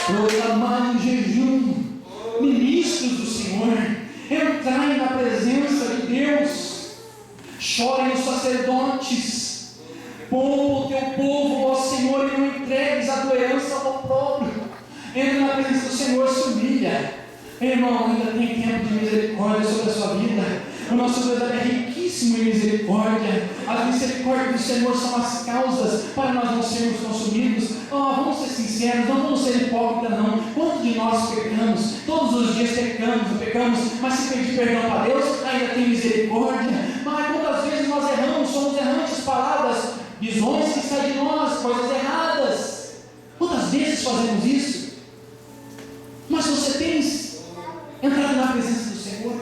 proclamar em jejum, ministros do Senhor, entrai na presença de Deus, chorem os sacerdotes, poupa o teu povo, ó Senhor, e não entregues a doença ao opróbrio. Entra na presença do Senhor, se humilha. Irmão, ainda tem tempo de misericórdia sobre a sua vida. O nosso Deus é riquíssimo em misericórdia. As misericórdias do Senhor são as causas para nós não sermos consumidos. Vamos ser sinceros, não vamos ser hipócritas não. Quantos de nós pecamos? Todos os dias pecamos, mas se pedir perdão para Deus, ainda tem misericórdia. Mas quantas vezes nós erramos, somos errantes, palavras, visões que saem de nós, coisas erradas. Quantas vezes fazemos isso? Mas você tem entrado na presença do Senhor,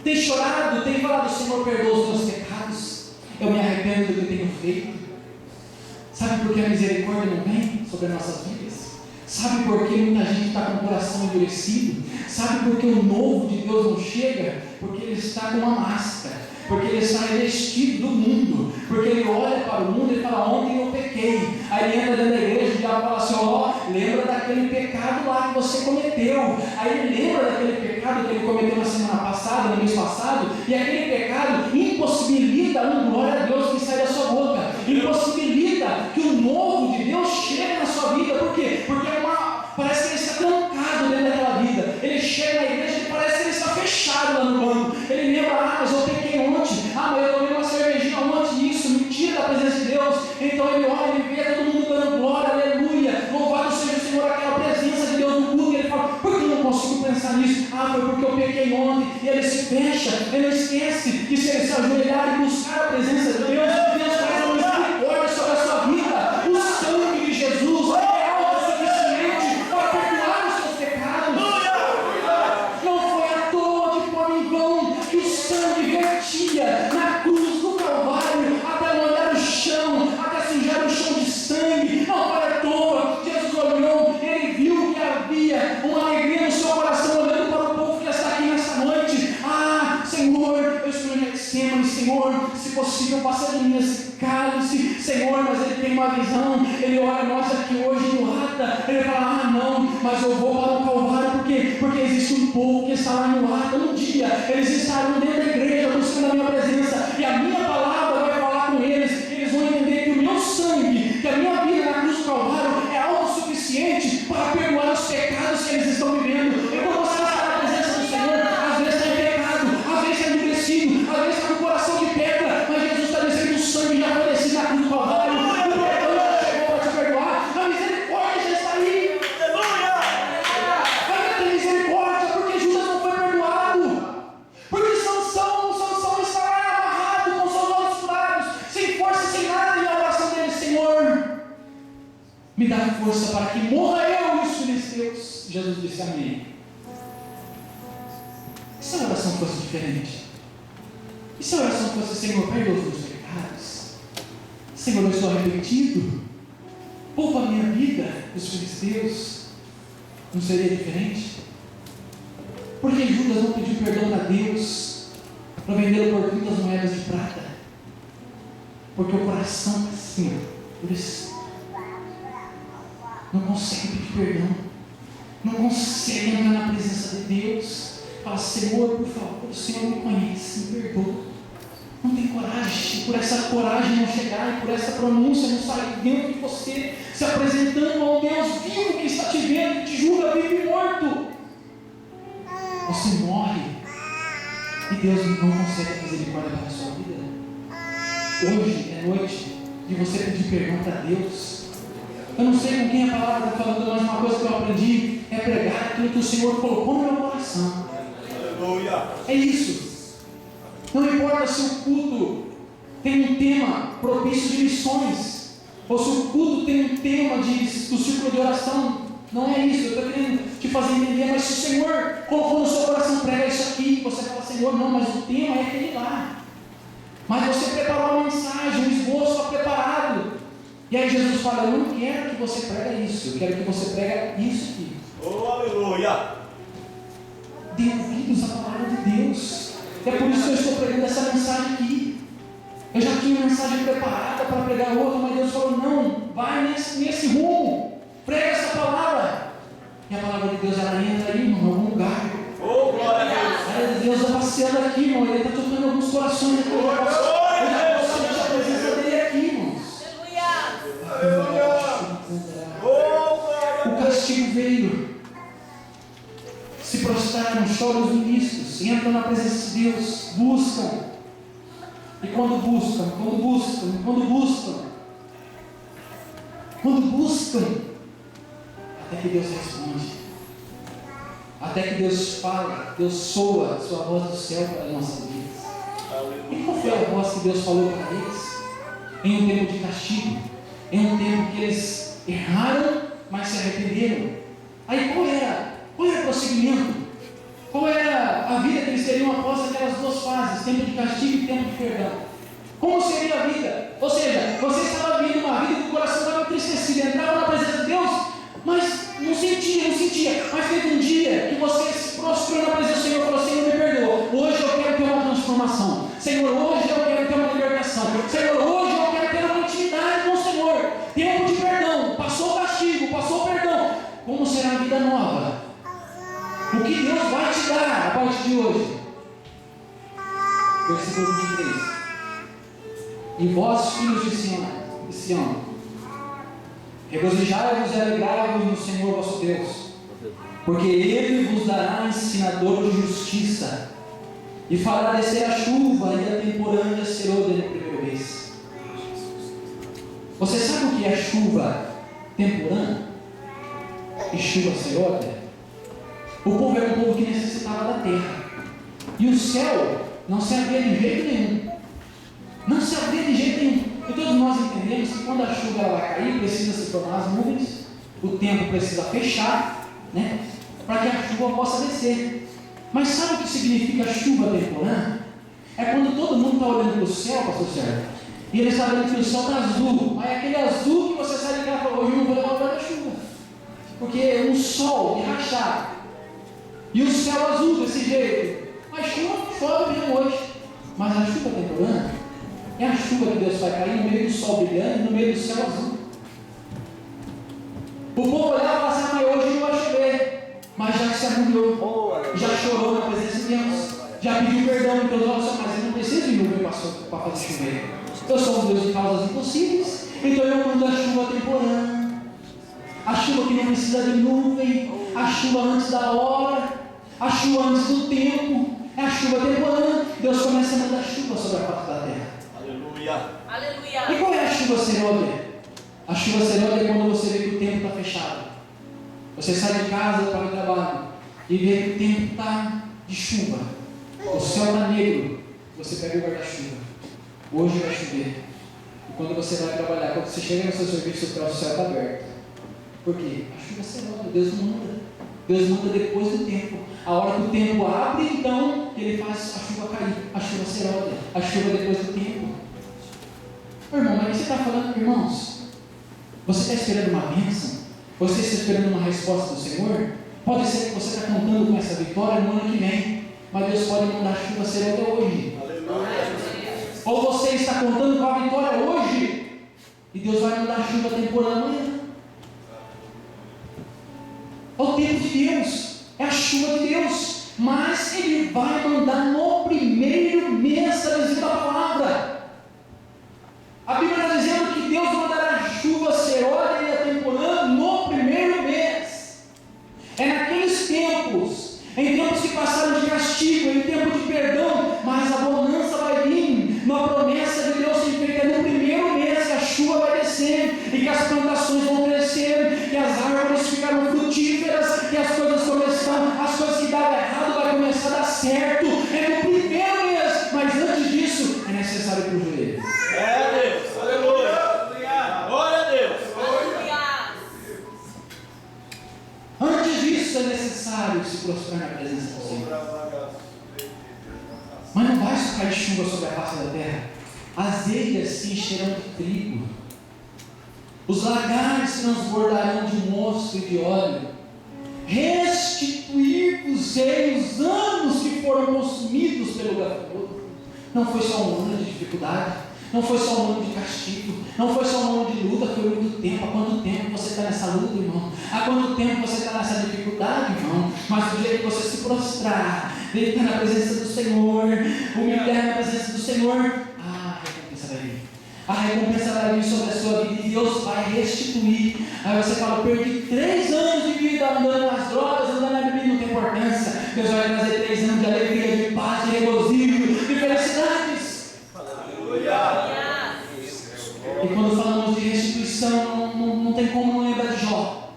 tem chorado, tem falado: Senhor, perdoa os meus pecados, eu me arrependo do que tenho feito. Sabe por que a misericórdia não vem sobre as nossas vidas? Sabe por que muita gente está com o coração endurecido? Sabe por que o novo de Deus não chega? Porque ele está com uma máscara, porque ele está revestido do mundo, porque ele olha para o mundo e fala: ontem eu pequei. Aí ele entra dentro da igreja e o diabo fala assim: lembra daquele pecado lá que você cometeu. Aí ele lembra daquele pecado que ele cometeu na semana passada, no mês passado, e aquele pecado impossibilita glória a Deus que sai da sua boca, impossibilita que o novo de Deus chegue na sua vida. Por quê? Porque parece que ele está trancado dentro daquela vida. Ele chega na igreja e parece que ele está fechado lá no banco. Ele lembra: mas eu pequei ontem, mas eu tomei uma cervejinha ontem, isso, mentira da presença de Deus. Então ele olha, ele vê todo mundo dando glória, aleluia, louvado seja o Senhor, aquela presença de Deus no culto. E ele fala: por que eu não consigo pensar nisso? Foi porque eu pequei ontem. E ele se fecha, ele esquece que se ele se ajoelhar e buscar a presença de Deus, Deus traz a misericórdia sobre a sua vida. O sangue de Jesus é autossuficiente para perdoar os seus pecados. Não foi à toa, de forma em vão, que o sangue vertia na cruz do Calvário até molhar o chão, até sujar o chão de sangue. Não foi à toa. Jesus olhou, ele viu que havia uma alegria no seu coração, olhando para o povo que está aqui nessa noite. Senhor, eu estou em Getsemane, Senhor, se possível, passa de mim esse cálice, Senhor. Mas ele tem uma visão, ele olha nós aqui hoje no Ata, ele fala: não, mas eu vou para o Calvário, porque existe um povo que está lá no Ata. Um dia eles estarão dentro da igreja buscando a minha presença, e a minha palavra vai falar com eles. Eles vão entender que o meu sangue, que a minha vida na cruz do Calvário é autossuficiente para perdoar os pecados que eles estão vivendo. Então você está na presença do Senhor, às vezes está em pecado, às vezes está endurecido, às vezes está com o coração de pedra, mas Jesus está dizendo que o sangue já foi descido na cruz do Calvário, o perdão já chegou para te perdoar, a misericórdia já está aí. Ainda tem misericórdia, porque Judas não foi perdoado, porque Sansão está amarrado, com seus olhos furados, sem força, sem nada, e a oração dele: Senhor, me dá força para que morra eu e os filisteus. Jesus disse: amém. E se a oração fosse diferente? E se a oração fosse: Senhor, perdoa os meus pecados, Senhor, eu estou arrependido, poupa a minha vida dos filisteus? Não seria diferente? Porque Judas não pediu perdão a Deus para vender por 30 moedas de prata? Porque o coração é assim, por isso não consegue pedir perdão, não consegue entrar na presença de Deus. Fala: Senhor, por favor, o Senhor me conhece, me perdoa. Não tem coragem, por essa coragem não chegar, e por essa pronúncia não sair dentro de você, se apresentando ao Deus vivo que está te vendo, que te julga vivo e morto. Você morre e Deus não consegue misericórdia para a sua vida. Hoje é noite de você pedir perdão para Deus. Eu não sei com quem a palavra está falando, mas uma coisa que eu aprendi é pregar aquilo que o Senhor colocou no meu coração. Aleluia. É isso. Não importa se o culto tem um tema propício de missões, ou se o culto tem um tema do círculo de oração. Não é isso. Eu estou querendo te fazer entender. Mas se o Senhor colocou no seu coração: prega isso aqui, você fala: Senhor, não, mas o tema é aquele lá. Mas você preparou uma mensagem, um esboço está preparado. E aí Jesus fala: eu não quero que você pregue isso, eu quero que você pregue isso aqui. Oh, aleluia. Dê ouvidos à palavra de Deus. É por isso que eu estou pregando essa mensagem aqui. Eu já tinha uma mensagem preparada para pregar outra, mas Deus falou: não, vai nesse rumo, prega essa palavra. Deus está passeando aqui, irmão. Ele está tocando alguns corações aqui. Eu já posso sentir a presença dele aqui, irmãos. O castigo veio. Se prostraram, choram os ministros, entram na presença de Deus, buscam. E quando buscam, até que Deus responde, até que Deus fala, Deus soa a sua voz do céu para as nossas vidas. E qual foi a voz que Deus falou para eles? Em um tempo de castigo, em um tempo que eles erraram, mas se arrependeram. Aí qual era o prosseguimento? Qual era a vida que eles teriam após aquelas duas fases, tempo de castigo e tempo de perdão? Como seria a vida? Ou seja, você estava vivendo uma vida que o coração estava entristecido, entrava na presença de Deus, mas não sentia. Mas teve um dia que você se prostrou na presença do Senhor e falou: Senhor, me perdoa. Hoje eu quero ter uma transformação. Senhor, hoje eu quero ter uma libertação. Senhor, hoje eu quero ter uma intimidade com o Senhor. Tempo de perdão. Passou o castigo, passou o perdão. Como será a vida nova? O que Deus vai te dar a partir de hoje? Versículo 23. E vós, filhos de Sião, regozijai-vos e alegrai-vos no Senhor vosso Deus, porque Ele vos dará ensinador de justiça, e fará descer a chuva e a temporânea serôdia na primeira vez. Você sabe o que é chuva temporânea e chuva serôdia? O povo era um povo que necessitava da terra, e o céu não se abria de jeito nenhum. Não se abria de jeito nenhum. E todos nós entendemos que quando a chuva ela vai cair, precisa se formar as nuvens, o tempo precisa fechar, né, para que a chuva possa descer. Mas sabe o que significa chuva temporânea? É quando todo mundo está olhando para o céu, pastor Sérgio, e ele está vendo que o céu está azul, mas é aquele azul que você sai de casa e fala: hoje eu não vou levar o guarda-chuva, porque é um sol de rachar, e o céu azul desse jeito. Mas chuva não chove mesmo hoje, mas a chuva temporânea é a chuva que Deus vai cair no meio do sol brilhando e no meio do céu azul. O povo olhava e falava assim: mas hoje não vai chover. Mas já se arrumou, já chorou na presença de Deus, já pediu perdão. Então, mas eu não preciso de nuvem para fazer chover. Eu sou um Deus de causas impossíveis, então eu mando a chuva temporânea, a chuva que não precisa de nuvem, a chuva antes da hora, a chuva antes do tempo, é a chuva temporânea. Deus começa a mandar chuva sobre a face da terra. Aleluia. E qual é a chuva serôdia? A chuva serôdia é quando você vê que o tempo está fechado. Você sai de casa para o trabalho e vê que o tempo está de chuva. O céu está negro. Você pega o guarda-chuva. Hoje vai chover. E quando você vai trabalhar, quando você chega no seu serviço, o céu está aberto. Por quê? A chuva serôdia. Deus não manda. Deus manda depois do tempo. A hora que o tempo abre, então, Ele faz a chuva cair. A chuva serôdia. A chuva depois do tempo. Irmão, mas você está falando, irmãos, você está esperando uma bênção? Você está esperando uma resposta do Senhor? Pode ser que você está contando com essa vitória no ano que vem, mas Deus pode mandar chuva serôdia hoje. Ou você está contando com a vitória hoje, e Deus vai mandar chuva temporânea amanhã. É o tempo de Deus, é a chuva de Deus, mas Ele vai mandar no primeiro mês da visita da palavra. A Bíblia está dizendo que Deus mandará a chuva serôdia e a temporânea no primeiro mês. É naqueles tempos, em tempos que passaram de castigo, em tempo de perdão, mas a bonança vai vir, uma promessa de Deus sem feita. É no primeiro mês que a chuva vai descer, e que as plantações vão crescer, que as árvores ficarão frutíferas, que as coisas que davam errado vai começar a dar certo. É no primeiro mês, mas antes disso é necessário para o joelho. Deus, aleluia, glória a Deus, antes disso é necessário se prostrar na presença do Senhor. Mas não vai só cair chuva sobre a face da terra, as ilhas se encherão de trigo, os lagares transbordarão de mosto e de óleo. Restituir-vos-ei os anos que foram consumidos pelo gafanhoto. Não foi só um ano de dificuldade, não foi só um ano de castigo, não foi só um ano de luta, foi muito tempo. Há quanto tempo você está nessa luta, irmão? Há quanto tempo você está nessa dificuldade, irmão? Mas o dia que você se prostrar deitar na presença do Senhor, humilhar na presença do Senhor, a recompensa vai vir. A recompensa vai vir sobre a sua vida e Deus vai restituir. Aí você fala, perdi 3 anos de vida andando nas drogas, andando na bebida, não tem importância. Deus vai trazer 3 anos de alegria, de paz, de regozijo, de felicidades. Aleluia. E quando falamos de restituição, não tem como não lembrar de Jó.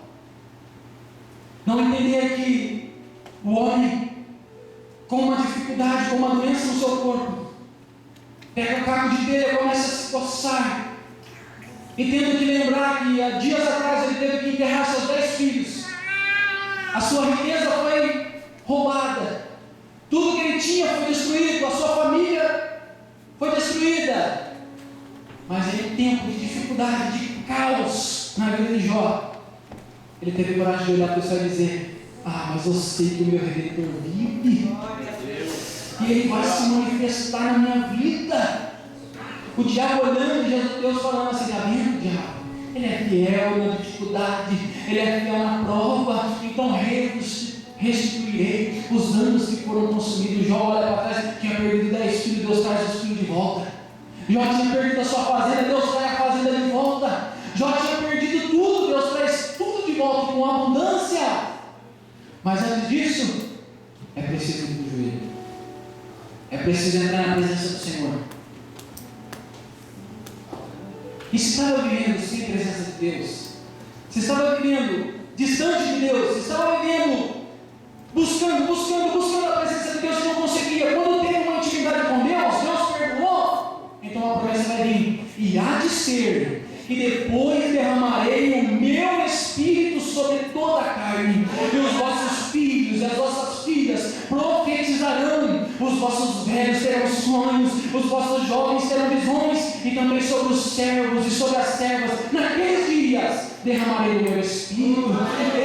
Não entender que o homem, com uma dificuldade, com uma doença no seu corpo, pega o cabo de telha e começa a se coçar. E tendo que lembrar que há dias atrás ele teve que enterrar seus 10 filhos. A sua riqueza foi roubada. Tudo que ele tinha foi destruído. A sua família foi destruída. Mas em tempo de dificuldade, de caos na vida de Jó, ele teve coragem de olhar para o céu e dizer: mas eu sei que o meu Redentor vive. E Ele vai se manifestar na minha vida. O diabo olhando e Deus falando assim: está vendo, diabo? Ele é fiel na dificuldade, Ele é fiel na prova, então restituirei os anos que foram consumidos. Jó olha para trás, tinha perdido 10 filhos, Deus traz os filhos de volta. Jó tinha perdido a sua fazenda, Deus traz a fazenda de volta. Jó tinha perdido tudo, Deus traz tudo de volta com abundância. Mas antes disso, é preciso ir para o joelho. É preciso entrar na presença do Senhor. E se estava vivendo sem a presença de Deus, se estava vivendo distante de Deus, se estava vivendo buscando a presença de Deus e não conseguia, quando teve uma intimidade com Deus, Deus perdoou, então a promessa vai vir. E há de ser que depois derramarei o meu Espírito sobre toda a carne, e os vossos filhos e as vossas filhas profetizarão, os vossos velhos terão sonhos, os vossos jovens terão visões, e também sobre os servos e sobre as servas, naqueles dias derramarei o meu Espírito.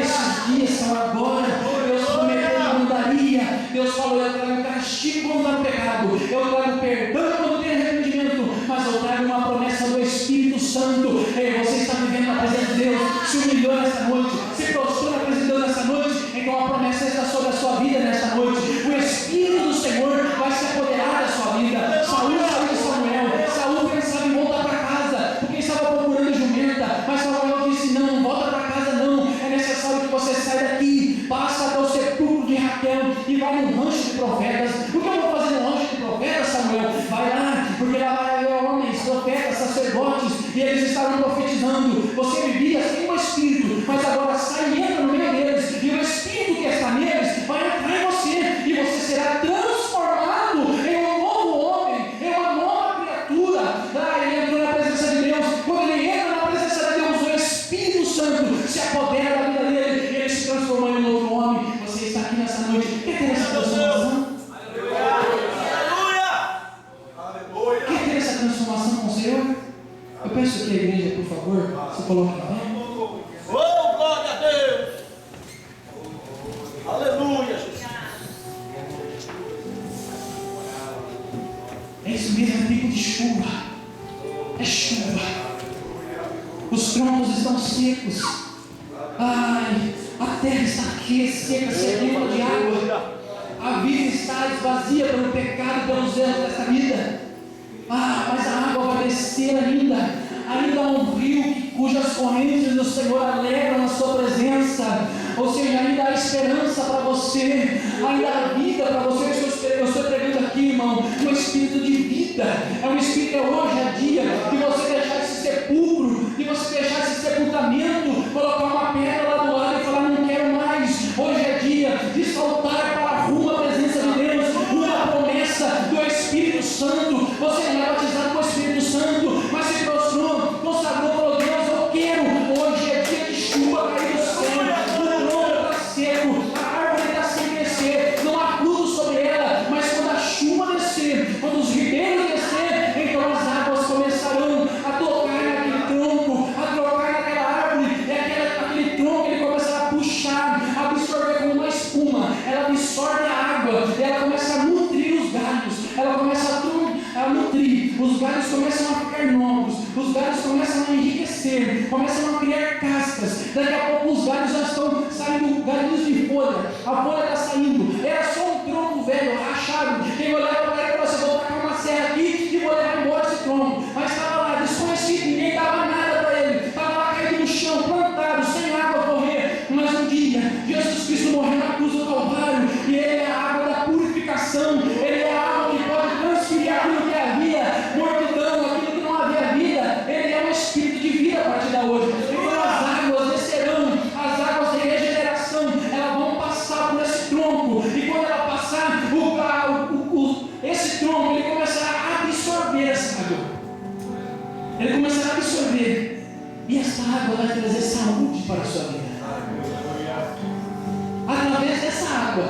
Esses dias são agora. Deus prometeu que mudaria. Deus falou: eu trago castigo quando está no pecado, eu trago perdão quando tem arrependimento, mas eu trago uma promessa do Espírito Santo. Ei, você está vivendo na presença de Deus, se humilhou nesta noite, se prostrou na presença de Deus nesta noite, então a promessa está sobre a sua vida nesta noite. O Espírito do Senhor vai se apoderar da sua vida. Saúl saiu de Samuel, Saúl pensava em voltar para casa, porque estava procurando jumenta, mas Samuel disse: não volta para casa não, é necessário que você saia daqui, passa até o sepulcro de Raquel e vai num rancho de profetas. O que eu vou fazer no rancho de profetas, Samuel? Vai lá, porque lá vai haver homens, profetas, sacerdotes, e eles estarão profetizando. Você vivia sem o Espírito, mas agora sai e entra no meio deles, e o Espírito que está neles vai entrar em você, e você será transformado em um novo homem, em uma nova criatura. Ele entrou na presença de Deus. Quando ele entra na presença de Deus, o Espírito Santo se apodera da vida dele, e ele se transformou em um novo homem. Você está aqui nessa noite, quer ter essa transformação? Quer ter essa transformação com o Senhor? Eu peço que a igreja, por favor, se coloque em pé. Oh, glória a Deus! Aleluia, Jesus! É isso mesmo, é tempo de chuva. É chuva. Os troncos estão secos. Ai, a terra está aqui, seca, sedenta de água. A vida está esvazia pelo pecado, pelos erros desta vida. Mas a água vai descer ainda. Ainda há um rio cujas correntes do Senhor alegram na sua presença. Ou seja, ainda há esperança para você, ainda há vida para você. Eu estou pregando aqui, irmão, um espírito de vida. É um espírito, hoje é dia de você deixar esse sepulcro, de você deixar esse sepultamento, colocar uma pedra lá do lado e falar: não quero mais. Hoje é dia de saltar para rumo à presença de Deus, uma promessa do Espírito Santo. Você não é batizado com o Espírito Santo, mas se prostrou, consagrou para Deus: eu quero. Hoje é dia de chuva cair do céu, o tronco está seco, a árvore está sem crescer, não há fruto sobre ela, mas quando a chuva descer, quando os ribeiros descer, então as águas começarão a tocar naquele tronco, a tocar naquela árvore, e aquele tronco ele começará a puxar, a absorver como uma espuma, ela absorve a água, e ela começa a nutrir os galhos, ela começa a nutrir, os galhos começam a ficar novos, os galhos começam a enriquecer, começam a criar cascas. Daqui a pouco os galhos já estão saindo, galhos de folha, a folha está saindo. Era só um tronco velho vida. Jesus Cristo morreu na cruz do Calvário e Ele é a água da purificação. Ele é a água que pode transferir aquilo que havia mortidão, aquilo que não havia vida. Ele é um espírito de vida para te dar hoje. Então as águas descerão, as águas de regeneração, elas vão passar por esse tronco, e quando ela passar, esse tronco ele começará a absorver essa água. Ele começará a absorver, e essa água vai trazer saúde para a sua vida. Através dessa água,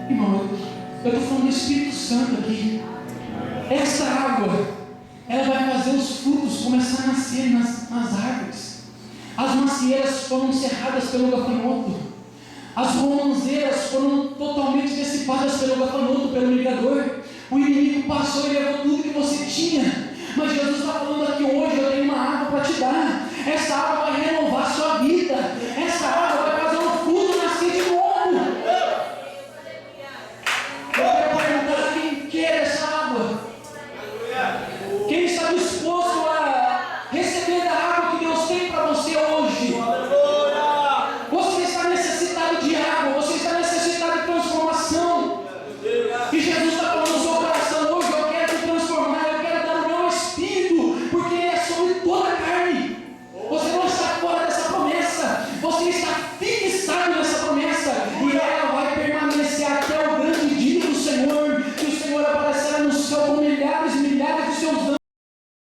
irmão, eu estou falando do Espírito Santo aqui. Essa água, ela vai fazer os frutos começar a nascer nas árvores. As macieiras foram cerradas pelo gafanhoto. As romãzeiras foram totalmente dissipadas pelo gafanhoto, pelo ligador. O inimigo passou e levou tudo que você tinha. Mas Jesus está falando aqui hoje: eu tenho uma água para te dar. Essa água vai renovar a sua vida. Essa água vai fazer um fruto nascer de novo. Eu quero perguntar: quem quer essa água? Quem está disposto a receber da água que Deus tem para você hoje? Você está necessitado de água, você está necessitado de transformação. E Jesus está falando no seu coração hoje: eu quero te transformar, eu quero dar o meu espírito, porque ele é sobre toda a carne. Você não está fora dessa promessa, você está fixado nessa promessa, e ela vai permanecer até